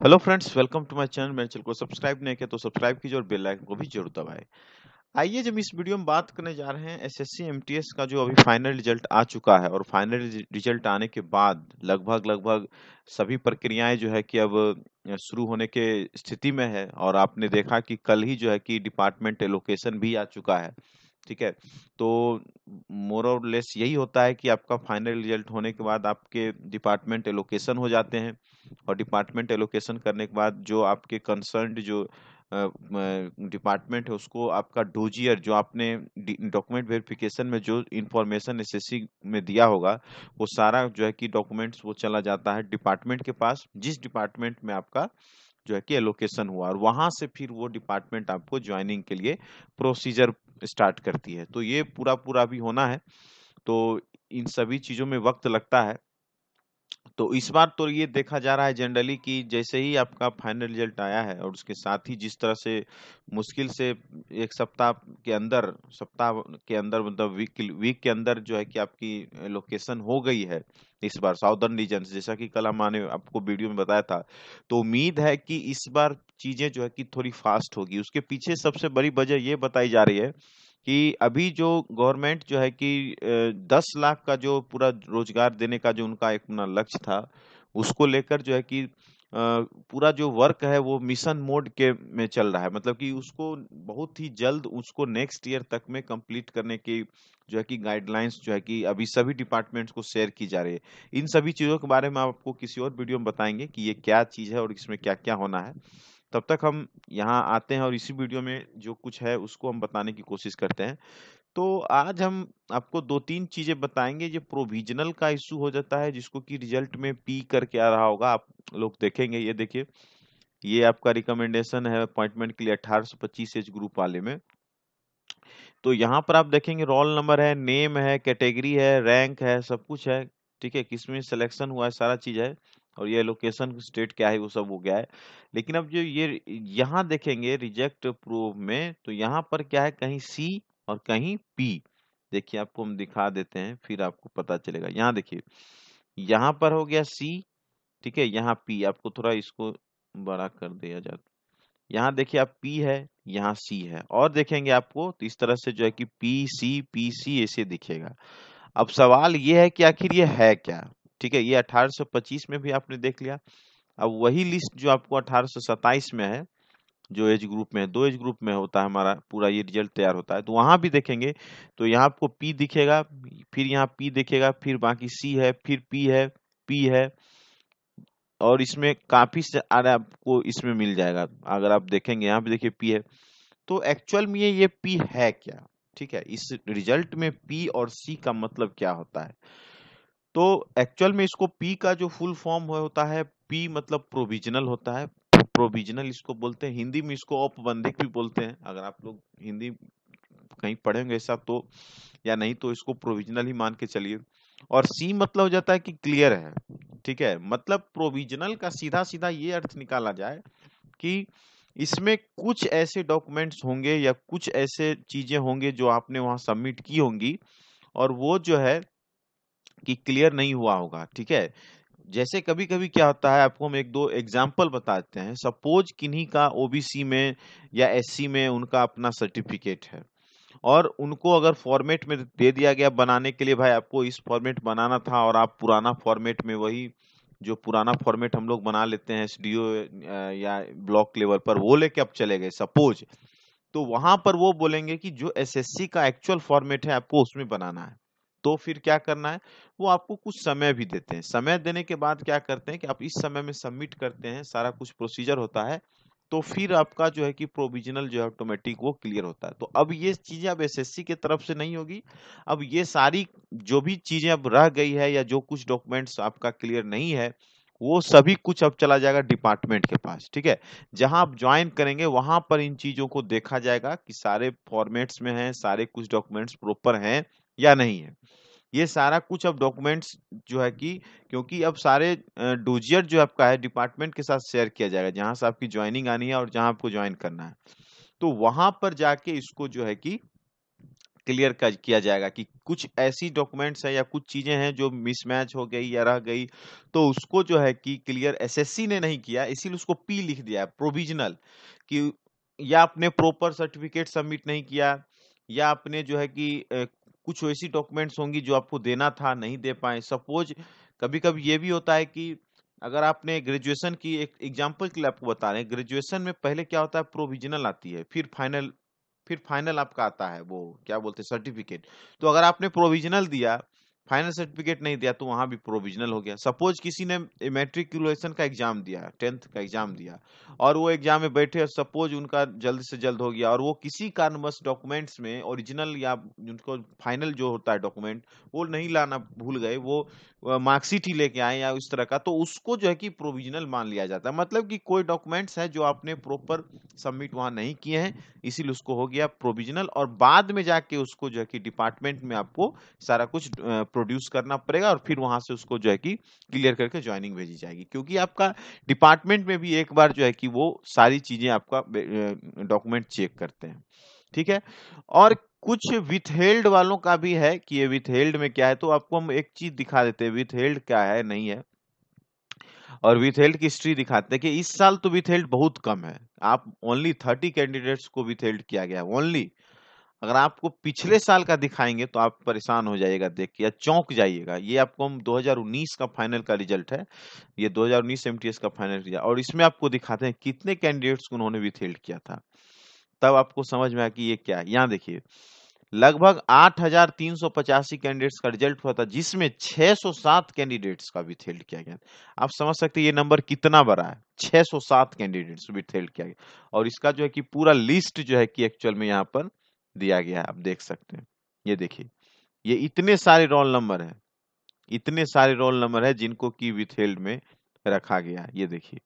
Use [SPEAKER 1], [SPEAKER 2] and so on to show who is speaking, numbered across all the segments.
[SPEAKER 1] Hello friends, welcome to my channel. मेरे channel को subscribe नहीं किया तो सब्सक्राइब कीजिए और बेल आइकन को भी जरूर दबाएं। आइए जब इस वीडियो में बात करने जा रहे हैं एसएससी एमटीएस का जो अभी फाइनल रिजल्ट आ चुका है और फाइनल रिजल्ट आने के बाद लगभग सभी प्रक्रियाएं जो है कि अब शुरू होने के स्थिति में है। और आपने देखा कि कल ही जो है कि डिपार्टमेंट एलोकेशन भी आ चुका है। ठीक है। तो मोर और लेस यही होता है कि आपका फाइनल रिजल्ट होने के बाद आपके डिपार्टमेंट एलोकेशन हो जाते हैं। और डिपार्टमेंट एलोकेशन करने के बाद जो आपके कंसर्न्ड जो डिपार्टमेंट है उसको आपका डोजियर जो आपने डॉक्यूमेंट वेरिफिकेशन में जो इंफॉर्मेशन एसएससी में दिया होगा वो सारा जो है कि डॉक्यूमेंट्स वो चला जाता है डिपार्टमेंट के पास, जिस डिपार्टमेंट में आपका जो है कि एलोकेशन हुआ, और वहां से फिर वो डिपार्टमेंट आपको ज्वाइनिंग के लिए प्रोसीजर स्टार्ट करती है। तो ये पूरा पूरा भी होना है। तो इन सभी चीजों में वक्त लगता है। तो इस बार तो ये देखा जा रहा है जनरली कि जैसे ही आपका फाइनल रिजल्ट आया है और उसके साथ ही जिस तरह से मुश्किल से एक सप्ताह के अंदर मतलब वीक के अंदर जो है कि आपकी लोकेशन हो गई है इस बार साउदर्न रीजन, जैसा कि कल हमने आपको वीडियो में बताया था। तो उम्मीद है कि इस बार चीजें जो है कि थोड़ी फास्ट होगी। उसके पीछे सबसे बड़ी वजह ये बताई जा रही है कि अभी जो गवर्नमेंट जो है कि 10 लाख का जो पूरा रोजगार देने का जो उनका एक अपना लक्ष्य था उसको लेकर जो है कि पूरा जो वर्क है वो मिशन मोड के में चल रहा है। मतलब कि उसको बहुत ही जल्द उसको नेक्स्ट ईयर तक में कंप्लीट करने की जो है कि गाइडलाइंस जो है कि अभी सभी डिपार्टमेंट्स को शेयर की जा रही है। इन सभी चीजों के बारे में आपको किसी और वीडियो में बताएंगे कि ये क्या चीज है और इसमें क्या क्या होना है। तब तक हम यहाँ आते हैं और इसी वीडियो में जो कुछ है उसको हम बताने की कोशिश करते हैं। तो आज हम आपको दो तीन चीजें बताएंगे। जो प्रोविजनल का इशू हो जाता है जिसको कि रिजल्ट में पी करके आ रहा होगा, आप लोग देखेंगे। ये देखिए, ये आपका रिकमेंडेशन है अपॉइंटमेंट के लिए 1825 एज ग्रुप वाले में। तो यहाँ पर आप देखेंगे रोल नंबर है, नेम है, कैटेगरी है, रैंक है, सब कुछ है। ठीक है, किसमें सिलेक्शन हुआ है सारा चीज है। और ये लोकेशन स्टेट क्या है वो सब हो गया है। लेकिन अब जो ये यहाँ देखेंगे रिजेक्ट प्रूव में, तो यहाँ पर क्या है, कहीं सी और कहीं पी। देखिए आपको हम दिखा देते हैं फिर आपको पता चलेगा। यहाँ देखिए, यहाँ पर हो गया सी। ठीक है, यहाँ पी। आपको थोड़ा इसको बड़ा कर दिया जाए। यहाँ देखिए आप पी है, यहाँ सी है, और देखेंगे आपको तो इस तरह से जो है कि पी सी ऐसे दिखेगा। अब सवाल ये है कि आखिर ये है क्या। ठीक है, ये 1825 में भी आपने देख लिया। अब वही लिस्ट जो आपको 1827 में है, जो एज ग्रुप में है, दो एज ग्रुप में होता है हमारा पूरा ये रिजल्ट तैयार होता है, तो वहां भी देखेंगे तो यहाँ आपको पी दिखेगा, फिर यहाँ पी दिखेगा, फिर बाकी सी है, फिर पी है, पी है। और इसमें काफी सारे आपको इसमें मिल जाएगा। अगर आप देखेंगे यहाँ पे देखिए पी है। तो एक्चुअल में ये पी है क्या। ठीक है, इस रिजल्ट में पी और सी का मतलब क्या होता है। तो एक्चुअल में इसको पी का जो फुल फॉर्म होता है, पी मतलब प्रोविजनल होता है। प्रोविजनल इसको बोलते हैं, हिंदी में इसको औपबंधिक भी बोलते हैं। अगर आप लोग हिंदी कहीं पढ़ेंगे ऐसा तो, या नहीं तो इसको प्रोविजनल ही मान के चलिए। और सी मतलब हो जाता है कि क्लियर है। ठीक है, मतलब प्रोविजनल का सीधा सीधा ये अर्थ निकाला जाए कि इसमें कुछ ऐसे डॉक्यूमेंट्स होंगे या कुछ ऐसे चीजें होंगे जो आपने वहां सबमिट की होंगी और वो जो है कि क्लियर नहीं हुआ होगा। ठीक है, जैसे कभी कभी क्या होता है, आपको हम एक दो एग्जाम्पल बताते हैं। सपोज किन्हीं का ओबीसी में या एससी में उनका अपना सर्टिफिकेट है और उनको अगर फॉर्मेट में दे दिया गया बनाने के लिए, भाई आपको इस फॉर्मेट बनाना था, और आप पुराना फॉर्मेट में वही जो पुराना फॉर्मेट हम लोग बना लेते हैं एसडीओ या ब्लॉक लेवल पर, वो लेके आप चले गए सपोज। तो वहां पर वो बोलेंगे कि जो एसएससी का एक्चुअल फॉर्मेट है आपको उसमें बनाना है। तो फिर क्या करना है, वो आपको कुछ समय भी देते हैं। समय देने के बाद क्या करते हैं कि आप इस समय में सबमिट करते हैं, सारा कुछ प्रोसीजर होता है। तो फिर आपका जो है कि प्रोविजनल जो है ऑटोमेटिक वो क्लियर होता है। तो अब ये चीजें अब एसएससी की तरफ से नहीं होगी। अब ये सारी जो भी चीजें अब रह गई है या जो कुछ डॉक्यूमेंट्स आपका क्लियर नहीं है, वो सभी कुछ अब चला जाएगा डिपार्टमेंट के पास। ठीक है, जहां आप ज्वाइन करेंगे वहां पर इन चीजों को देखा जाएगा कि सारे फॉर्मेट्स में हैं, सारे कुछ डॉक्यूमेंट्स प्रॉपर हैं या नहीं है। ये सारा कुछ अब डॉक्यूमेंट्स जो है कि, क्योंकि अब सारे डोजियर जो आपका है डिपार्टमेंट के साथ शेयर किया जाएगा, जहां से आपकी ज्वाइनिंग आनी है और जहां आपको ज्वाइन करना है। तो वहां पर जाके इसको जो है कि क्लियर किया जाएगा कि कुछ ऐसी डॉक्यूमेंट्स है या कुछ चीजें हैं जो मिसमैच हो गई या रह गई, तो उसको जो है कि क्लियर एसएससी ने नहीं किया, इसीलिए उसको पी लिख दिया है प्रोविजनल, कि या आपने प्रॉपर सर्टिफिकेट सबमिट नहीं किया, या आपने जो है कि कुछ ऐसी डॉक्यूमेंट्स होंगी जो आपको देना था नहीं दे पाए। सपोज कभी कभी ये भी होता है कि अगर आपने ग्रेजुएशन की, एक एग्जांपल के लिए आपको बता रहे हैं, ग्रेजुएशन में पहले क्या होता है, प्रोविजनल आती है, फिर फाइनल आपका आता है, वो क्या बोलते हैं, सर्टिफिकेट। तो अगर आपने प्रोविजनल दिया, फाइनल सर्टिफिकेट नहीं दिया, तो वहां भी प्रोविजनल हो गया। सपोज किसी ने मैट्रिकुलेशन का एग्जाम दिया, 10th का एग्जाम दिया, और वो एग्जाम में बैठे, सपोज उनका जल्द से जल्द हो गया, और वो किसी कारणवश डॉक्यूमेंट्स में ओरिजिनल या उनको फाइनल जो होता है डॉक्यूमेंट वो नहीं लाना भूल गए, वो मार्कशीट ही लेके आए या इस तरह का, तो उसको जो है कि प्रोविजनल मान लिया जाता है। मतलब कि कोई डॉक्यूमेंट्स है जो आपने प्रॉपर सबमिट वहां नहीं किए हैं, इसीलिए उसको हो गया प्रोविजनल, और बाद में जाके उसको जो है कि डिपार्टमेंट में आपको सारा कुछ प्रोड्यूस करना पड़ेगा, और फिर वहां से उसको जो है कि क्लियर करके ज्वाइनिंग भेजी जाएगी, क्योंकि आपका डिपार्टमेंट में भी एक बार जो है कि वो सारी चीजें आपका डॉक्यूमेंट चेक करते हैं। ठीक है। और कुछ विथहेल्ड वालों का भी है कि ये विथहेल्ड में क्या है, तो आपको हम एक चीज दिखा देते हैं विथहेल्ड क्या है नहीं है, और विथहेल्ड की हिस्ट्री दिखाते हैं कि इस साल तो विथहेल्ड बहुत कम है। आप ओनली 30 कैंडिडेट्स को विथहेल्ड किया गया है ओनली। अगर आपको पिछले साल का दिखाएंगे तो आप परेशान हो जाइएगा देख के, या चौंक जाइएगा। ये आपको हम 2019 का फाइनल का रिजल्ट है, ये 2019 एमटीएस का फाइनल रिजल्ट, और इसमें आपको दिखाते हैं कितने कैंडिडेट्स को उन्होंने विथहेल्ड किया था। तब आपको समझ में आया कि ये क्या है। यहाँ देखिए, लगभग 8,385 कैंडिडेट्स का रिजल्ट हुआ था, जिसमें 607 कैंडिडेट्स का विथहेल्ड किया गया। आप समझ सकते हैं ये नंबर कितना बड़ा है, 607 कैंडिडेट्स विथहेल्ड किया गया। और इसका जो है कि पूरा लिस्ट जो है कि एक्चुअल में यहाँ पर दिया गया है, आप देख सकते हैं। ये देखिए, ये इतने सारे रोल नंबर है, इतने सारे रोल नंबर है जिनको की विथहेल्ड में रखा गया है। ये देखिए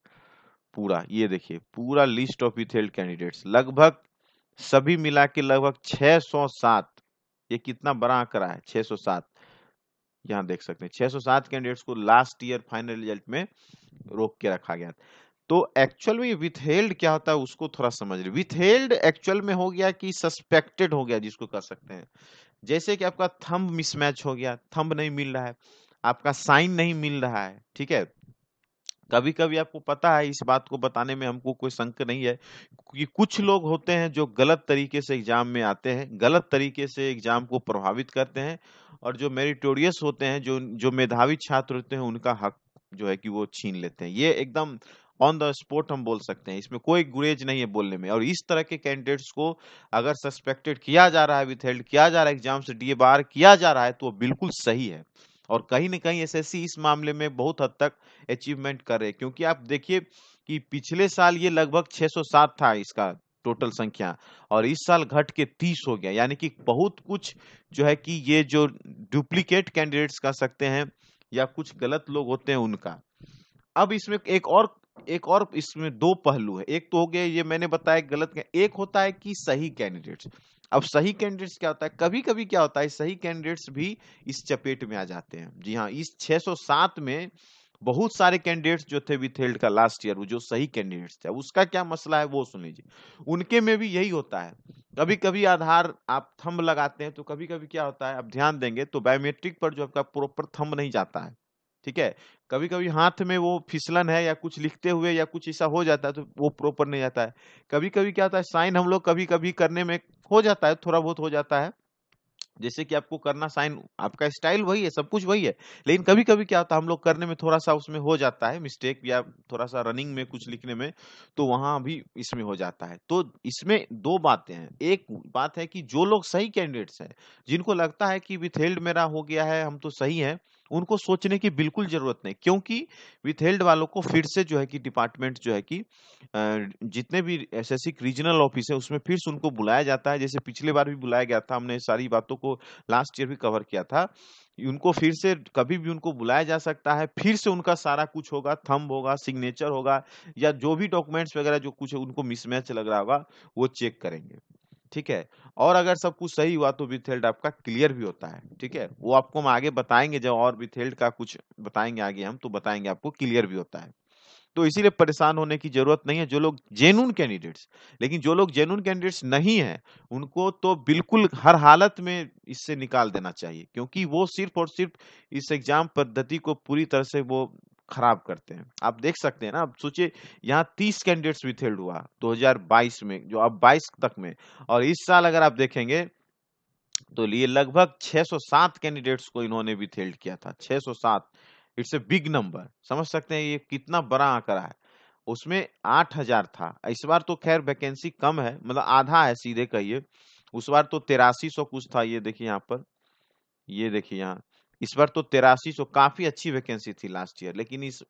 [SPEAKER 1] पूरा, ये देखिए पूरा लिस्ट ऑफ विथहेल्ड कैंडिडेट्स, लगभग सभी मिला के लगभग 607। ये कितना बड़ा आंकड़ा है, 607। यहाँ देख सकते हैं 607 कैंडिडेट्स को लास्ट ईयर फाइनल रिजल्ट में रोक के रखा गया। तो एक्चुअल में विथहेल्ड क्या होता है उसको थोड़ा समझ लीजिए। विथहेल्ड एक्चुअल में हो गया कि सस्पेक्टेड हो गया, जिसको कह सकते हैं। जैसे कि आपका थंब मिसमैच हो गया, थंब नहीं मिल रहा है, आपका साइन नहीं मिल रहा है। ठीक है। कभी कभी आपको पता है, इस बात को बताने में हमको कोई संक नहीं है, कि कुछ लोग होते हैं जो गलत तरीके से एग्जाम में आते हैं, गलत तरीके से एग्जाम को प्रभावित करते हैं, और जो मेरिटोरियस होते हैं, जो जो मेधावी छात्र होते हैं, उनका हक जो है कि वो छीन लेते हैं। ये एकदम ऑन द स्पॉट हम बोल सकते हैं, इसमें कोई गुरेज नहीं है बोलने में। और इस तरह के कैंडिडेट्स को अगर सस्पेक्टेड किया जा रहा है, विथहेल्ड किया जा रहा है, एग्जाम से डीए बार किया जा रहा है, तो वो बिल्कुल सही है। और कहीं न कहीं एसएससी इस मामले में बहुत हद तक अचीवमेंट कर रहे हैं, क्योंकि आप देखिए कि पिछले साल ये लगभग 607 था इसका टोटल संख्या, और इस साल घट के 30 हो गया। यानी कि बहुत कुछ जो है कि ये जो डुप्लीकेट कैंडिडेट्स कह सकते हैं, या कुछ गलत लोग होते हैं उनका। अब इसमें एक और इसमें दो पहलू है। एक तो हो गया ये मैंने बताया गलत, एक होता है कि सही कैंडिडेट्स। अब सही कैंडिडेट्स क्या होता है, कभी कभी क्या होता है, सही कैंडिडेट्स भी इस चपेट में आ जाते हैं। जी हाँ, इस 607 में बहुत सारे कैंडिडेट्स जो थे विथहेल्ड का लास्ट ईयर, वो जो सही कैंडिडेट्स थे, उसका क्या मसला है वो सुन लीजिए। उनके में भी यही होता है, कभी कभी आधार आप थंब लगाते हैं, तो कभी कभी क्या होता है, आप ध्यान देंगे तो बायोमेट्रिक पर जो आपका प्रॉपर थंब नहीं जाता है। ठीक है। कभी कभी हाथ में वो फिसलन है, या कुछ लिखते हुए या कुछ ऐसा हो जाता है, तो वो प्रॉपर नहीं जाता है। कभी कभी क्या होता है, साइन हम लोग कभी कभी करने में हो जाता है, थोड़ा बहुत हो जाता है, जैसे कि आपको करना साइन, आपका स्टाइल वही है, सब कुछ वही है, लेकिन कभी कभी क्या होता है, हम लोग करने में थोड़ा सा उसमें हो जाता है मिस्टेक, या थोड़ा सा रनिंग में कुछ लिखने में, तो वहां भी इसमें हो जाता है। तो इसमें दो बातें हैं। एक बात है कि जो लोग सही कैंडिडेट्स हैं, जिनको लगता है कि विथहेल्ड मेरा हो गया है, हम तो सही है, उनको सोचने की बिल्कुल जरूरत नहीं, क्योंकि विथहेल्ड वालों को फिर से जो है कि डिपार्टमेंट जो है कि जितने भी एसएससी रीजनल ऑफिस है उसमें फिर से उनको बुलाया जाता है। जैसे पिछले बार भी बुलाया गया था, हमने सारी बातों को लास्ट ईयर भी कवर किया था। उनको फिर से कभी भी उनको बुलाया जा सकता है, फिर से उनका सारा कुछ होगा, थंब होगा, सिग्नेचर होगा, या जो भी डॉक्यूमेंट्स वगैरह जो कुछ उनको मिसमैच लग रहा होगा वो चेक करेंगे। ठीक है। और अगर सब कुछ सही हुआ तो विथहेल्ड आपका क्लियर भी होता है। ठीक है, वो आपको हम आगे बताएंगे, जब और विथहेल्ड का कुछ बताएंगे आगे हम, तो बताएंगे आपको क्लियर भी होता है। तो इसीलिए परेशान होने की ज़रूरत नहीं है, जो लोग जेन्युइन कैंडिडेट्स, लेकिन जो लोग जेन्युइन कैंडिडेट्स नहीं हैं, उनको तो बिल्कुल हर हालत में इससे निकाल देना चाहिए, क्योंकि वो सिर्फ़ और सिर्फ़ इस एग्ज़ाम पद्धति को पूरी तरह से वो खराब करते हैं। आप देख सकते हैं ना, अब सोचिए यहाँ 30 कैंडिडेट्स विथहेल्ड हुआ 2022 में, जो अब 22 तक में, और इस साल अगर आप देखेंगे तो ये लगभग 607 कैंडिडेट्स को इन्होंने विथहेल्ड किया था। 607, इट्स अ बिग नंबर। समझ सकते हैं ये कितना बड़ा आंकड़ा है। उसमें 8000 था। इस बार तो खैर वैकेंसी कम है, मतलब आधा है सीधे कहिए। उस बार तो 8300 कुछ था, ये देखिए यहाँ पर, ये देखिए यहाँ। इस बार तो 8300, काफी अच्छी वैकेंसी थी लास्ट ईयर, लेकिन इस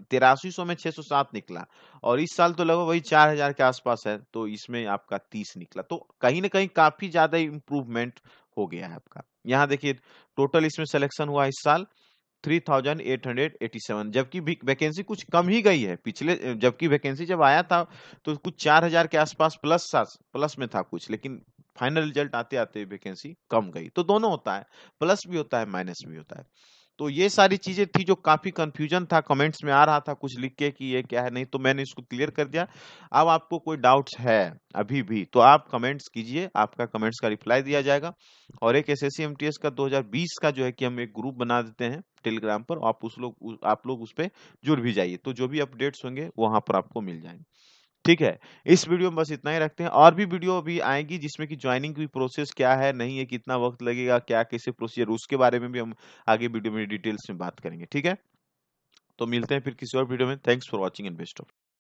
[SPEAKER 1] 8300 में 607 निकला, और इस साल तो लगभग वही 4000 के आसपास है, तो इसमें आपका 30 निकला। तो कहीं ना कहीं काफी ज्यादा इम्प्रूवमेंट हो गया है आपका। यहाँ देखिए टोटल इसमें सिलेक्शन हुआ इस साल 3887, जबकि वैकेंसी कुछ कम ही गई है पिछले, जबकि वैकेंसी जब आया था तो कुछ 4000 के आसपास प्लस में था कुछ, लेकिन फाइनल रिजल्ट आते आते वैकेंसी कम गई। तो दोनों होता है, प्लस भी होता है, माइनस भी होता है। तो ये सारी चीजें थी जो काफी कंफ्यूजन था, कमेंट्स में आ रहा था कुछ लिख के कि ये क्या है, नहीं, तो मैंने इसको क्लियर कर दिया। अब आपको कोई डाउट्स है अभी भी तो आप कमेंट्स कीजिए, आपका कमेंट्स का रिप्लाई दिया जाएगा। और एक एसएससी एमटीएस का 2020 का जो है कि हम एक ग्रुप बना देते हैं टेलीग्राम पर, आप लोग उस पे जुड़ भी जाइए, तो जो भी अपडेट्स होंगे वहां पर आपको मिल जाएंगे। ठीक है, इस वीडियो में बस इतना ही रखते हैं। और भी वीडियो अभी आएगी जिसमें कि ज्वाइनिंग की प्रोसेस क्या है, नहीं है, कितना वक्त लगेगा, क्या कैसे प्रोसीजर, उसके बारे में भी हम आगे वीडियो में डिटेल्स में बात करेंगे। ठीक है, तो मिलते हैं फिर किसी और वीडियो में। Thanks for watching and best of